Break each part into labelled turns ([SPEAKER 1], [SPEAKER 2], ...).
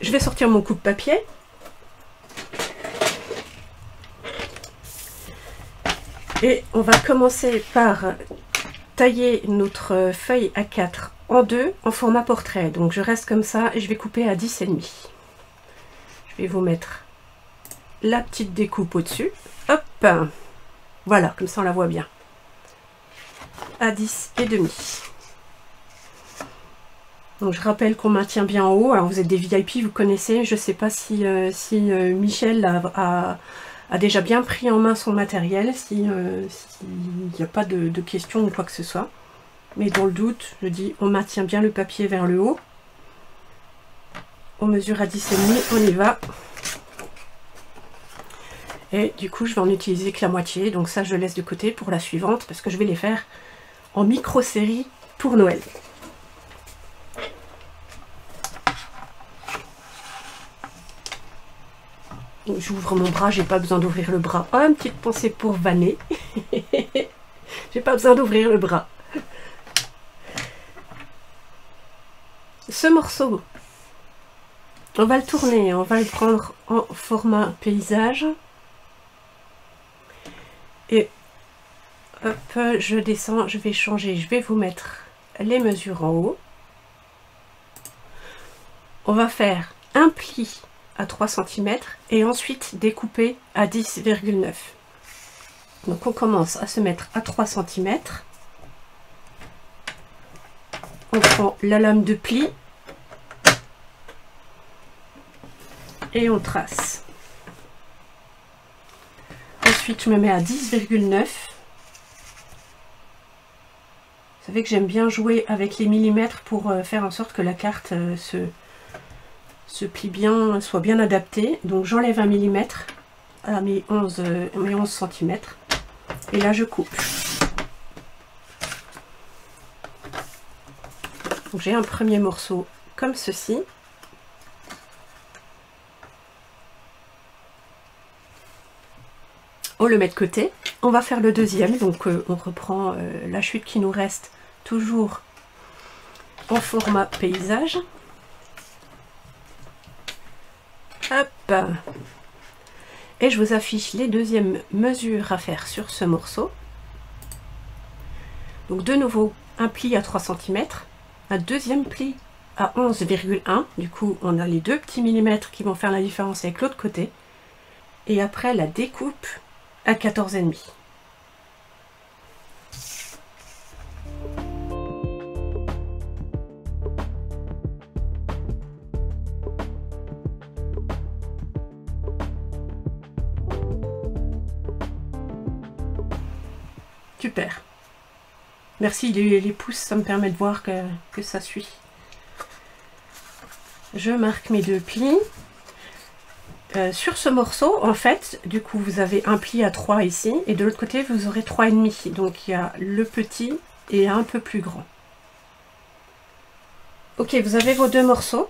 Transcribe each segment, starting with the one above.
[SPEAKER 1] Je vais sortir mon coupe-papier. Et on va commencer par tailler notre feuille A4 en deux en format portrait. Donc je reste comme ça et je vais couper à 10,5. Je vais vous mettre la petite découpe au-dessus. Hop, voilà, comme ça on la voit bien. À 10,5. Donc je rappelle qu'on maintient bien en haut. Alors vous êtes des VIP, vous connaissez. Je ne sais pas si Michel a déjà bien pris en main son matériel, s'il n'y a pas de questions ou quoi que ce soit. Mais dans le doute, je dis on maintient bien le papier vers le haut. On mesure à 10,5, on y va. Et du coup, je vais en utiliser que la moitié. Donc ça, je laisse de côté pour la suivante parce que je vais les faire en micro-série pour Noël. J'ouvre mon bras, j'ai pas besoin d'ouvrir le bras. Oh, une petite pensée pour vanner. J'ai pas besoin d'ouvrir le bras. Ce morceau, on va le tourner, on va le prendre en format paysage. Et hop, je descends, je vais changer, je vais vous mettre les mesures en haut. On va faire un pli à 3 cm et ensuite découper à 10,9. Donc on commence à se mettre à 3 cm. On prend la lame de pli et on trace. Ensuite je me mets à 10,9. Vous savez que j'aime bien jouer avec les millimètres pour faire en sorte que la carte se plie bien, soit bien adaptée. Donc j'enlève 1 mm à mes 11 cm et là je coupe. J'ai un premier morceau comme ceci. On le met de côté. On va faire le deuxième. Donc on reprend la chute qui nous reste toujours en format paysage. Hop. Et je vous affiche les deuxièmes mesures à faire sur ce morceau. Donc de nouveau un pli à 3 cm, un deuxième pli à 11,1. Du coup on a les deux petits millimètres qui vont faire la différence avec l'autre côté. Et après la découpe à 14,5. Super. Merci les pouces, ça me permet de voir que ça suit. Je marque mes deux plis. Sur ce morceau, en fait, du coup, vous avez un pli à 3 ici, et de l'autre côté, vous aurez 3,5. Donc, il y a le petit et un peu plus grand. Ok, vous avez vos deux morceaux.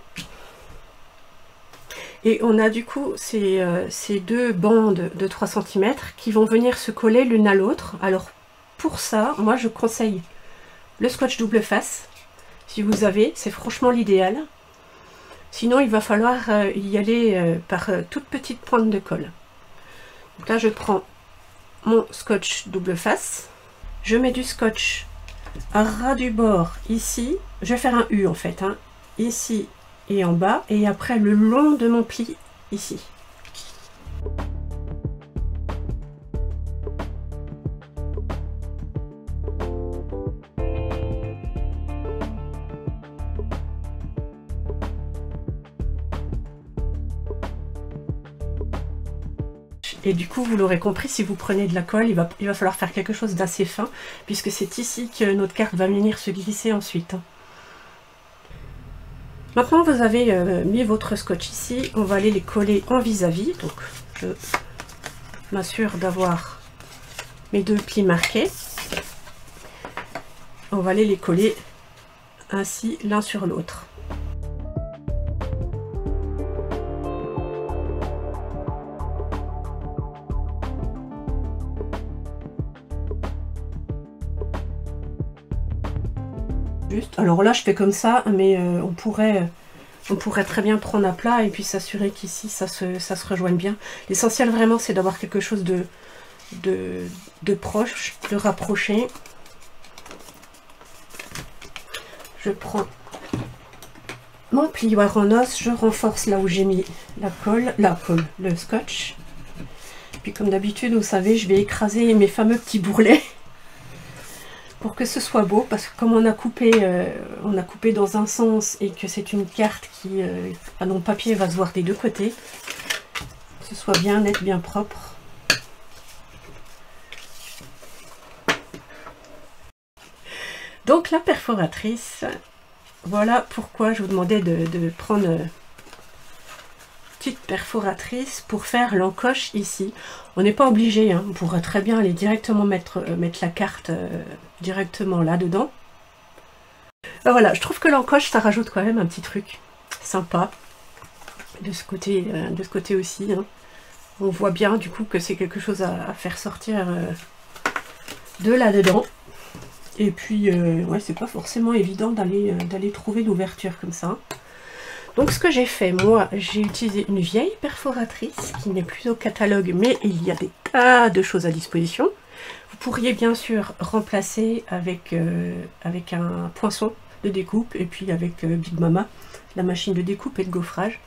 [SPEAKER 1] Et on a du coup ces deux bandes de 3 cm qui vont venir se coller l'une à l'autre. Alors, pour ça, moi, je conseille le scotch double face. Si vous avez, c'est franchement l'idéal. Sinon, il va falloir y aller par toute petite pointe de colle. Donc là, je prends mon scotch double face. Je mets du scotch à ras du bord ici. Je vais faire un U en fait. Hein, ici et en bas. Et après, le long de mon pli ici. Et du coup, vous l'aurez compris, si vous prenez de la colle, il va falloir faire quelque chose d'assez fin, puisque c'est ici que notre carte va venir se glisser ensuite. Maintenant, vous avez mis votre scotch ici, on va aller les coller en vis-à-vis. Donc, je m'assure d'avoir mes deux plis marqués. On va aller les coller ainsi l'un sur l'autre. Alors là je fais comme ça, mais on pourrait On pourrait très bien prendre à plat et puis s'assurer qu'ici ça se rejoigne bien. L'essentiel vraiment c'est d'avoir quelque chose de proche, de rapproché. Je prends mon plioir en os, je renforce là où j'ai mis le scotch. Puis comme d'habitude, vous savez, je vais écraser mes fameux petits bourrelets pour que ce soit beau, parce que comme on a coupé dans un sens et que c'est une carte qui, dans le papier, va se voir des deux côtés, que ce soit bien net, bien propre. Donc la perforatrice, voilà pourquoi je vous demandais de prendre une petite perforatrice pour faire l'encoche ici. On n'est pas obligé, hein, on pourrait très bien aller directement mettre la carte directement là-dedans. Voilà, je trouve que l'encoche, ça rajoute quand même un petit truc sympa de ce côté aussi. Hein. On voit bien du coup que c'est quelque chose à faire sortir de là-dedans. Et puis, ouais, c'est pas forcément évident d'aller trouver l'ouverture comme ça. Donc ce que j'ai fait, moi, j'ai utilisé une vieille perforatrice qui n'est plus au catalogue, mais il y a des tas de choses à disposition. Vous pourriez bien sûr remplacer avec un poinçon de découpe et puis avec Big Mama, la machine de découpe et de gaufrage.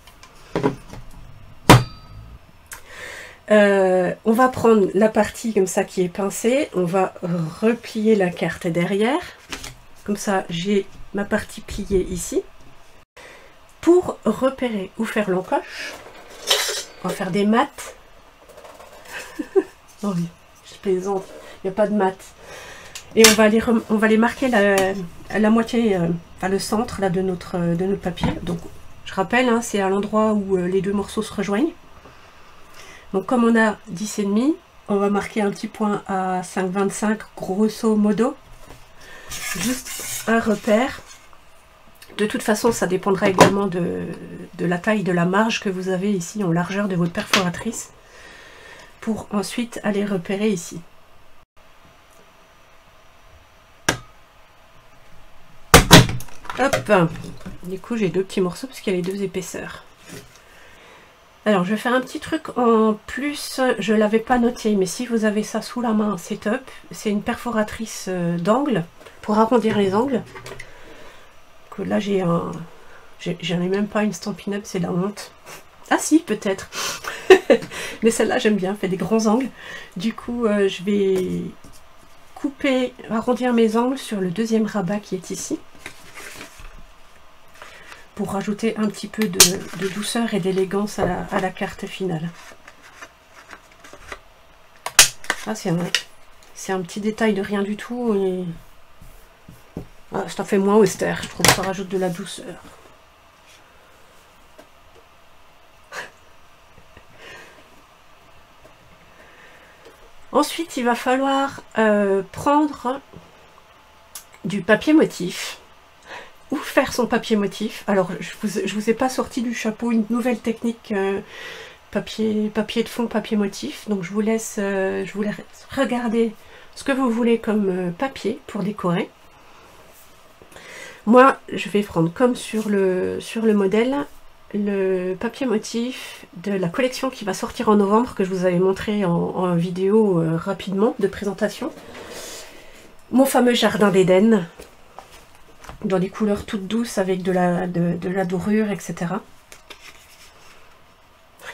[SPEAKER 1] On va prendre la partie comme ça qui est pincée, on va replier la carte derrière, comme ça j'ai ma partie pliée ici. Pour repérer ou faire l'encoche, on va faire des maths. Non oui, je plaisante, il n'y a pas de maths. Et on va les marquer la moitié, enfin le centre là, de notre papier. Donc je rappelle, hein, c'est à l'endroit où les deux morceaux se rejoignent. Donc comme on a 10,5, on va marquer un petit point à 5,25 grosso modo. Juste un repère. De toute façon, ça dépendra également de la taille de la marge que vous avez ici en largeur de votre perforatrice. Pour ensuite aller repérer ici. Hop! Du coup, j'ai deux petits morceaux parce qu'il y a les deux épaisseurs. Alors, je vais faire un petit truc en plus, je ne l'avais pas noté, mais si vous avez ça sous la main, c'est top. C'est une perforatrice d'angle pour arrondir les angles. Donc là, j'en ai même pas une Stampin' Up, c'est la honte. Ah si, peut-être. Mais celle-là, j'aime bien, elle fait des grands angles. Du coup, je vais couper, arrondir mes angles sur le deuxième rabat qui est ici. Pour rajouter un petit peu de douceur et d'élégance à la carte finale. Ah, c'est un petit détail de rien du tout. Et... ah, ça fait moins austère, je trouve que ça rajoute de la douceur. Ensuite, il va falloir prendre du papier motif. Ou faire son papier motif. Alors, je vous ai pas sorti du chapeau une nouvelle technique papier de fond, papier motif. Donc, je vous laisse regarder ce que vous voulez comme papier pour décorer. Moi, je vais prendre comme sur le modèle, le papier motif de la collection qui va sortir en novembre, que je vous avais montré en vidéo rapidement de présentation. Mon fameux jardin d'Éden. Dans des couleurs toutes douces avec de la dorure, etc.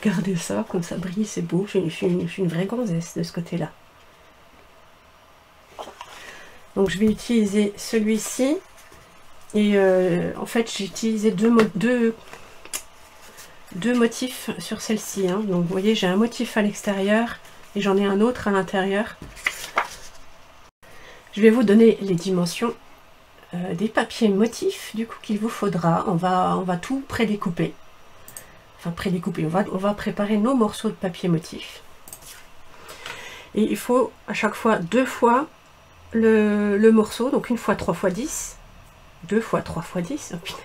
[SPEAKER 1] Regardez ça, comme ça brille, c'est beau. Je suis une vraie gonzesse de ce côté-là. Donc je vais utiliser celui-ci. Et en fait, j'ai utilisé deux motifs sur celle-ci. Hein. Donc vous voyez, j'ai un motif à l'extérieur et j'en ai un autre à l'intérieur. Je vais vous donner les dimensions des papiers motifs du coup qu'il vous faudra. On va tout prédécouper. Enfin prédécouper, on va préparer nos morceaux de papier motif. Et il faut à chaque fois 2 fois le morceau, donc 1 fois 3 fois 10, 2 fois 3 fois 10, oh punaise,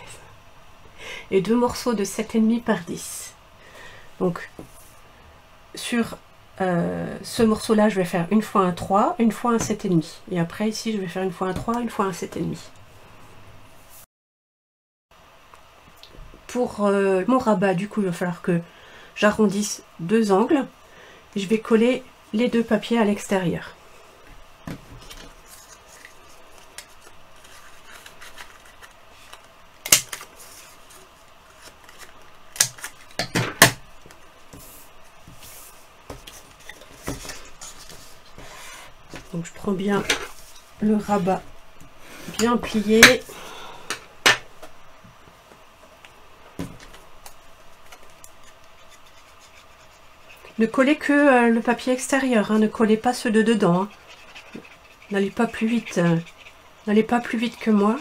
[SPEAKER 1] et 2 morceaux de 7,5 par 10. Donc sur ce morceau là je vais faire 1 fois un 3, 1 fois un 7,5, et après ici je vais faire 1 fois un 3, 1 fois un 7,5. pour mon rabat, du coup, il va falloir que j'arrondisse 2 angles. Et je vais coller les 2 papiers à l'extérieur. Donc je prends bien le rabat bien plié. Ne collez que le papier extérieur, hein, ne collez pas ceux de dedans. Hein. N'allez pas plus vite, n'allez pas plus vite que moi.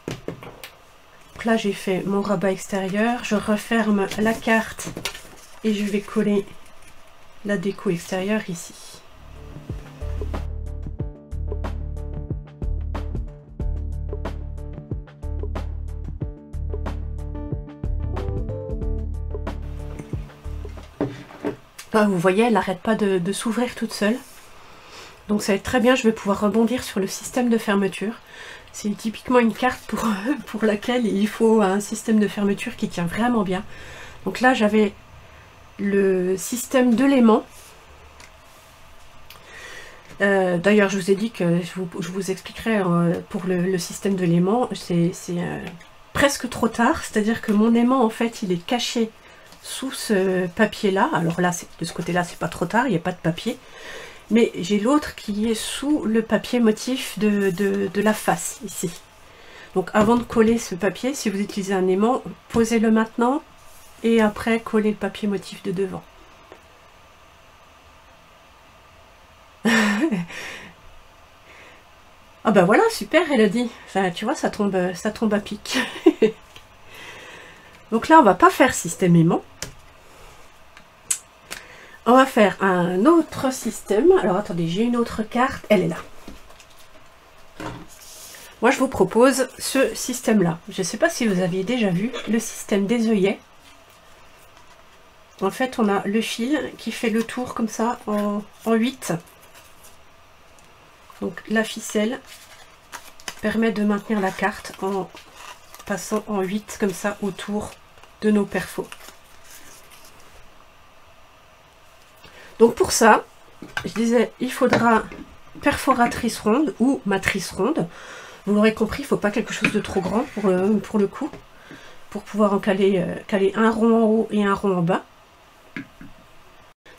[SPEAKER 1] Donc là j'ai fait mon rabat extérieur, je referme la carte et je vais coller la déco extérieure ici. Ah, vous voyez, elle n'arrête pas de s'ouvrir toute seule. Donc ça va être très bien, je vais pouvoir rebondir sur le système de fermeture. C'est typiquement une carte pour laquelle il faut un système de fermeture qui tient vraiment bien. Donc là j'avais le système de l'aimant. D'ailleurs je vous ai dit que je vous expliquerai pour le système de l'aimant. C'est presque trop tard, c'est-à-dire que mon aimant en fait il est caché sous ce papier là. Alors là de ce côté là c'est pas trop tard, il n'y a pas de papier, mais j'ai l'autre qui est sous le papier motif de la face ici. Donc avant de coller ce papier, si vous utilisez un aimant, posez-le maintenant et après collez le papier motif de devant. Ah bah voilà, super Elodie, enfin, tu vois ça tombe à pic. Donc là on va pas faire système aimant. On va faire un autre système. Alors attendez, j'ai une autre carte, elle est là. Moi je vous propose ce système là. Je ne sais pas si vous aviez déjà vu le système des œillets. En fait on a le fil qui fait le tour comme ça en 8. Donc la ficelle permet de maintenir la carte en passant en 8 comme ça autour de nos perfos. Donc pour ça, je disais, il faudra perforatrice ronde ou matrice ronde. Vous l'aurez compris, il ne faut pas quelque chose de trop grand pour le coup, pour pouvoir en caler un rond en haut et un rond en bas.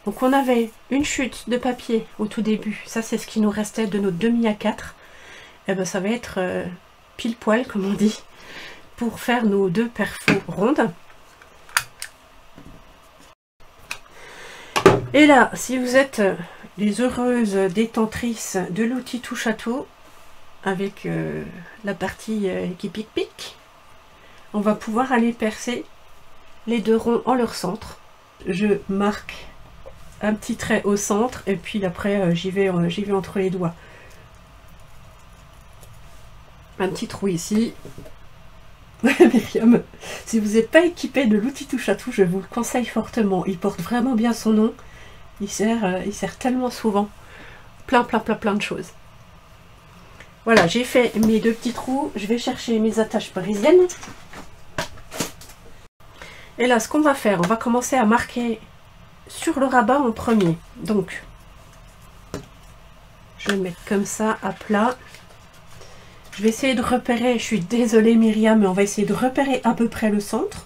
[SPEAKER 1] Donc on avait une chute de papier au tout début, ça c'est ce qui nous restait de notre demi A4. Et ben ça va être pile poil comme on dit, pour faire nos 2 perfos rondes. Et là, si vous êtes les heureuses détentrices de l'outil touche à tout, avec la partie qui pique-pique, on va pouvoir aller percer les 2 ronds en leur centre. Je marque un petit trait au centre et puis après j'y vais entre les doigts. Un petit trou ici. Myriam, si vous n'êtes pas équipé de l'outil touche à tout, je vous le conseille fortement. Il porte vraiment bien son nom. Il sert tellement souvent. Plein de choses. Voilà, j'ai fait mes 2 petits trous. Je vais chercher mes attaches parisiennes. Et là, ce qu'on va faire, on va commencer à marquer sur le rabat en premier. Donc, je vais mettre comme ça à plat. Je vais essayer de repérer, je suis désolée Myriam, mais on va essayer de repérer à peu près le centre.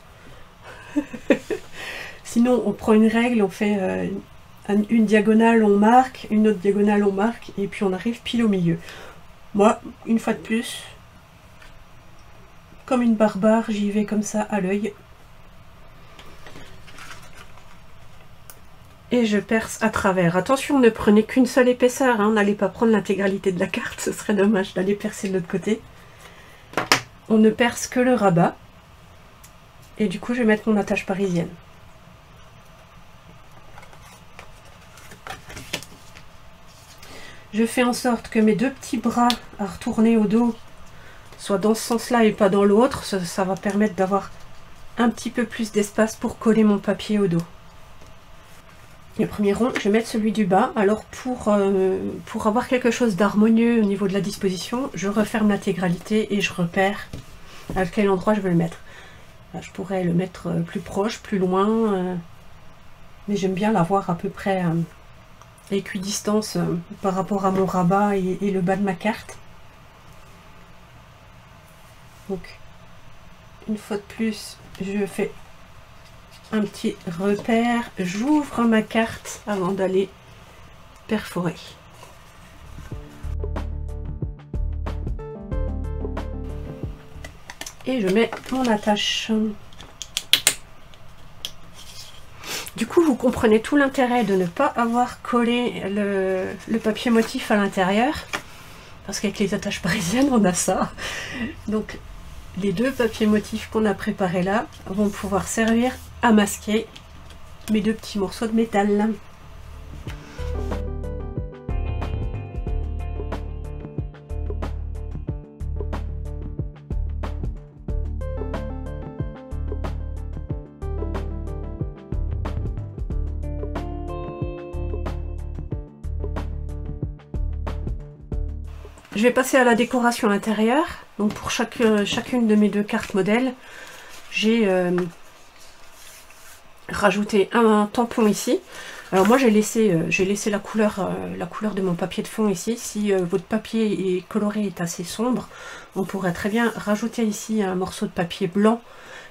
[SPEAKER 1] Sinon, on prend une règle, on fait une diagonale, on marque, une autre diagonale, on marque, et puis on arrive pile au milieu. Moi, une fois de plus, comme une barbare, j'y vais comme ça à l'œil. Et je perce à travers. Attention, ne prenez qu'une seule épaisseur, hein. N'allez pas prendre l'intégralité de la carte, ce serait dommage d'aller percer de l'autre côté. On ne perce que le rabat. Et du coup, je vais mettre mon attache parisienne. Je fais en sorte que mes 2 petits bras à retourner au dos soient dans ce sens-là et pas dans l'autre. Ça va permettre d'avoir un petit peu plus d'espace pour coller mon papier au dos. Le premier rond, je vais mettre celui du bas. Alors pour avoir quelque chose d'harmonieux au niveau de la disposition, je referme l'intégralité et je repère à quel endroit je veux le mettre. Là, je pourrais le mettre plus proche, plus loin, mais j'aime bien l'avoir à peu près équidistance par rapport à mon rabat et le bas de ma carte. Donc, une fois de plus, je fais un petit repère, j'ouvre ma carte avant d'aller perforer. Et je mets mon attache. Du coup, vous comprenez tout l'intérêt de ne pas avoir collé le papier motif à l'intérieur, parce qu'avec les attaches parisiennes, on a ça. Donc, les deux papiers motifs qu'on a préparés là vont pouvoir servir à masquer mes deux petits morceaux de métal. Je vais passer à la décoration intérieure. Donc pour chacune de mes deux cartes modèles, j'ai rajouté un tampon ici. Alors moi j'ai laissé la couleur de mon papier de fond ici. Si votre papier coloré est assez sombre, on pourrait très bien rajouter ici un morceau de papier blanc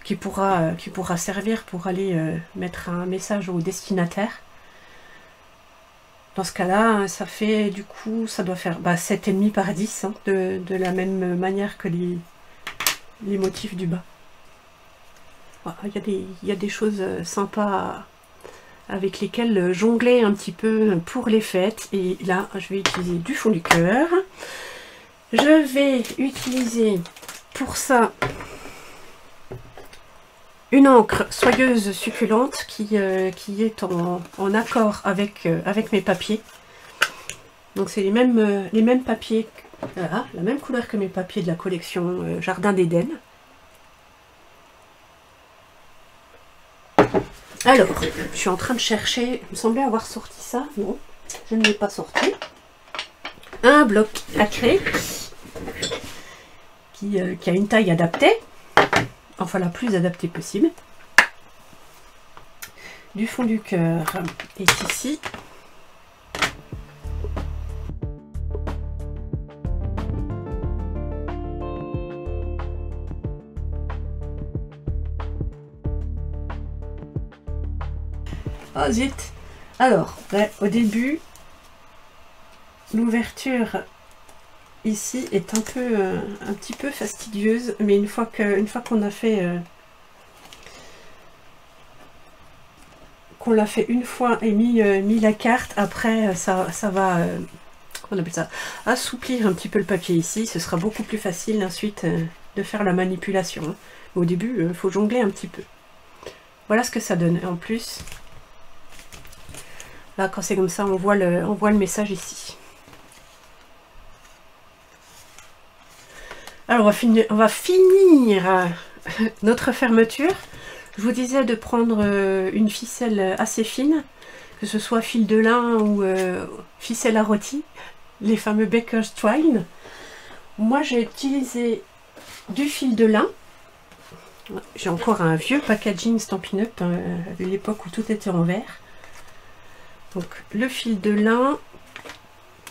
[SPEAKER 1] qui pourra servir pour aller mettre un message au destinataire. Dans ce cas-là, ça fait du coup, ça doit faire 7,5 par 10, hein, de la même manière que les motifs du bas. Voilà, il y a des choses sympas avec lesquelles jongler un petit peu pour les fêtes. Et là, je vais utiliser du fond du cœur. Je vais utiliser pour ça une encre soyeuse succulente qui est en accord avec mes papiers. Donc c'est les mêmes papiers, voilà, la même couleur que mes papiers de la collection Jardin d'Éden. Alors, je suis en train de chercher, il me semblait avoir sorti ça, non, je ne l'ai pas sorti. Un bloc acrylique qui a une taille adaptée. Enfin la plus adaptée possible. Du fond du cœur est ici. Oh zut. Alors, au début, l'ouverture ici est un petit peu fastidieuse, mais une fois qu'on a fait l'a fait une fois et mis la carte, après ça va on appelle ça assouplir un petit peu le papier ici. Ce sera beaucoup plus facile ensuite de faire la manipulation. Mais au début, il faut jongler un petit peu. Voilà ce que ça donne. En plus, là quand c'est comme ça, on voit le message ici. Alors on va finir notre fermeture. Je vous disais de prendre une ficelle assez fine, que ce soit fil de lin ou ficelle à rôti, les fameux Baker's Twine. Moi j'ai utilisé du fil de lin. J'ai encore un vieux packaging Stampin' Up, de l'époque où tout était en verre. Donc le fil de lin,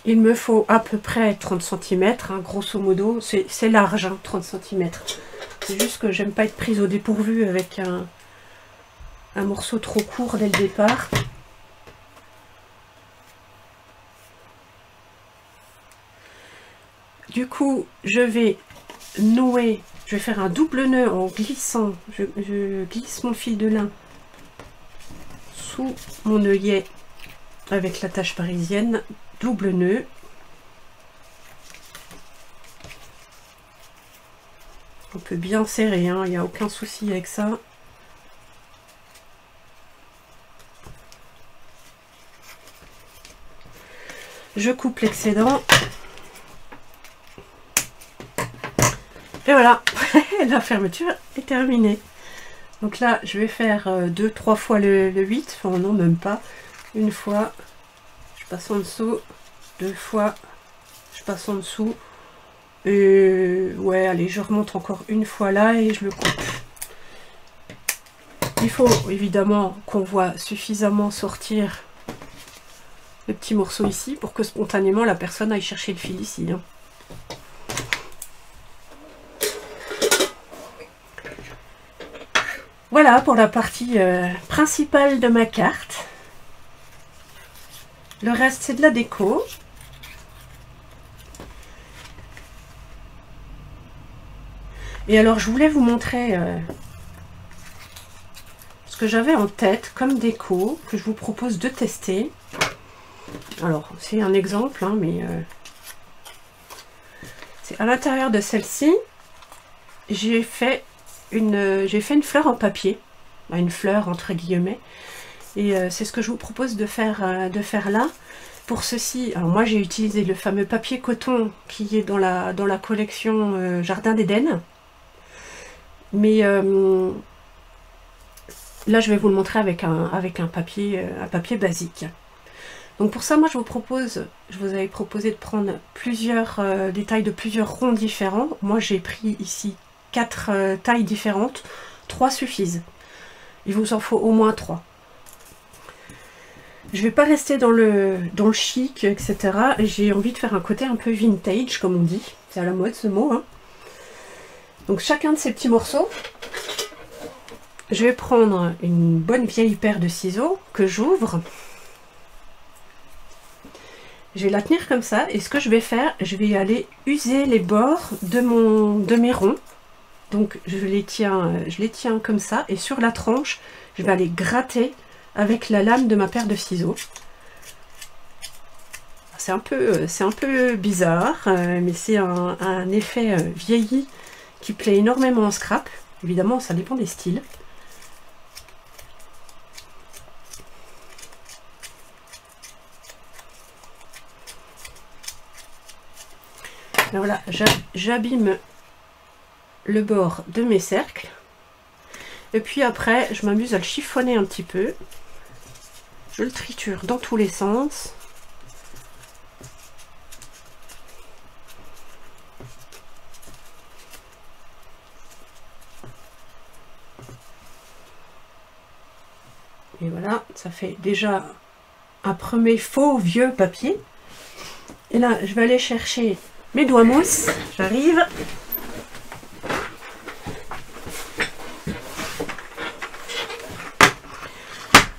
[SPEAKER 1] il me faut à peu près 30 cm, hein, grosso modo. C'est large, hein, 30 cm. C'est juste que j'aime pas être prise au dépourvu avec un morceau trop court dès le départ. Du coup, je vais nouer, je vais faire un double nœud en glissant. Je glisse mon fil de lin sous mon œillet avec l'attache parisienne, double nœud. On peut bien serrer, hein, il n'y a aucun souci avec ça. Je coupe l'excédent. Et voilà, la fermeture est terminée. Donc là, je vais faire 2-3 fois le 8. Enfin non, même pas. Une fois, je passe en dessous. 2 fois, je passe en dessous. Et ouais, allez, je remonte encore une fois là et je le coupe. Il faut évidemment qu'on voit suffisamment sortir le petit morceau ici pour que spontanément la personne aille chercher le fil ici. Hein. Voilà pour la partie principale de ma carte. Le reste c'est de la déco. Et alors je voulais vous montrer ce que j'avais en tête comme déco que je vous propose de tester. Alors c'est un exemple hein, mais c'est à l'intérieur de celle-ci j'ai fait une fleur en papier, une fleur entre guillemets, et c'est ce que je vous propose de faire là. Pour ceci, alors moi j'ai utilisé le fameux papier coton qui est dans la collection Jardin d'Éden, mais là je vais vous le montrer avec un papier basique. Donc pour ça moi je vous avais proposé de prendre plusieurs des tailles de plusieurs ronds différents. Moi j'ai pris ici 4 tailles différentes, 3 suffisent. Il vous en faut au moins 3. Je vais pas rester dans le chic, etc. J'ai envie de faire un côté un peu vintage, comme on dit. C'est à la mode ce mot. Hein. Donc chacun de ces petits morceaux, je vais prendre une bonne vieille paire de ciseaux que j'ouvre. Je vais la tenir comme ça et ce que je vais faire, je vais aller user les bords de mes ronds. Donc je les tiens comme ça et sur la tranche, je vais aller gratter avec la lame de ma paire de ciseaux. C'est un peu bizarre, mais c'est un effet vieilli qui plaît énormément en scrap. Évidemment, ça dépend des styles. Et voilà, j'abîme le bord de mes cercles. Et puis après, je m'amuse à le chiffonner un petit peu. Je le triture dans tous les sens. Et voilà, ça fait déjà un premier faux vieux papier. Et là, je vais aller chercher mes doigts mousse. J'arrive.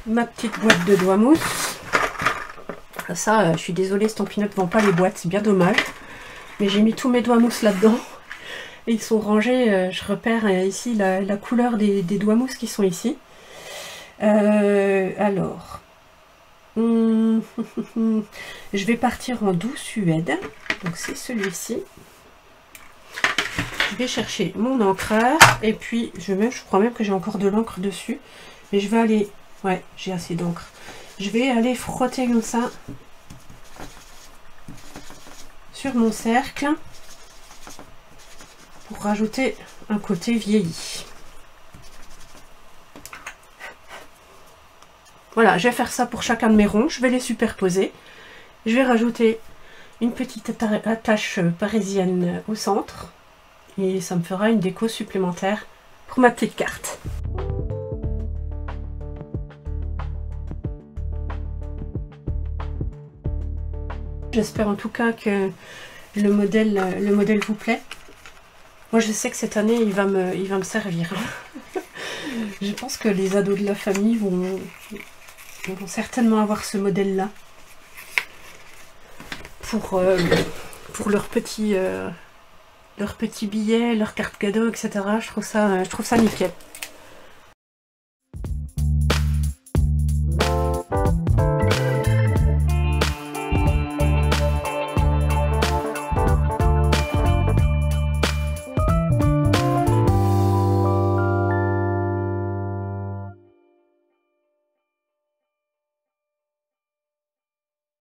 [SPEAKER 1] Ma petite boîte de doigts mousse. Ça, je suis désolée, Stampin' Up ne vend pas les boîtes, c'est bien dommage. Mais j'ai mis tous mes doigts mousse là-dedans. Et ils sont rangés, je repère ici la couleur des doigts mousse qui sont ici. Alors, je vais partir en doux suède. Donc c'est celui-ci. Je vais chercher mon encreur. Et puis, je crois même que j'ai encore de l'encre dessus. Mais je vais aller... Ouais, j'ai assez d'encre. Je vais aller frotter comme ça sur mon cercle pour rajouter un côté vieilli. Voilà, je vais faire ça pour chacun de mes ronds. Je vais les superposer. Je vais rajouter une petite attache parisienne au centre. Et ça me fera une déco supplémentaire pour ma petite carte. J'espère en tout cas que le modèle vous plaît. Moi je sais que cette année il va me servir. Je pense que les ados de la famille vont certainement avoir ce modèle là pour leurs petits billets, leurs cartes cadeaux, etc. Je trouve ça nickel.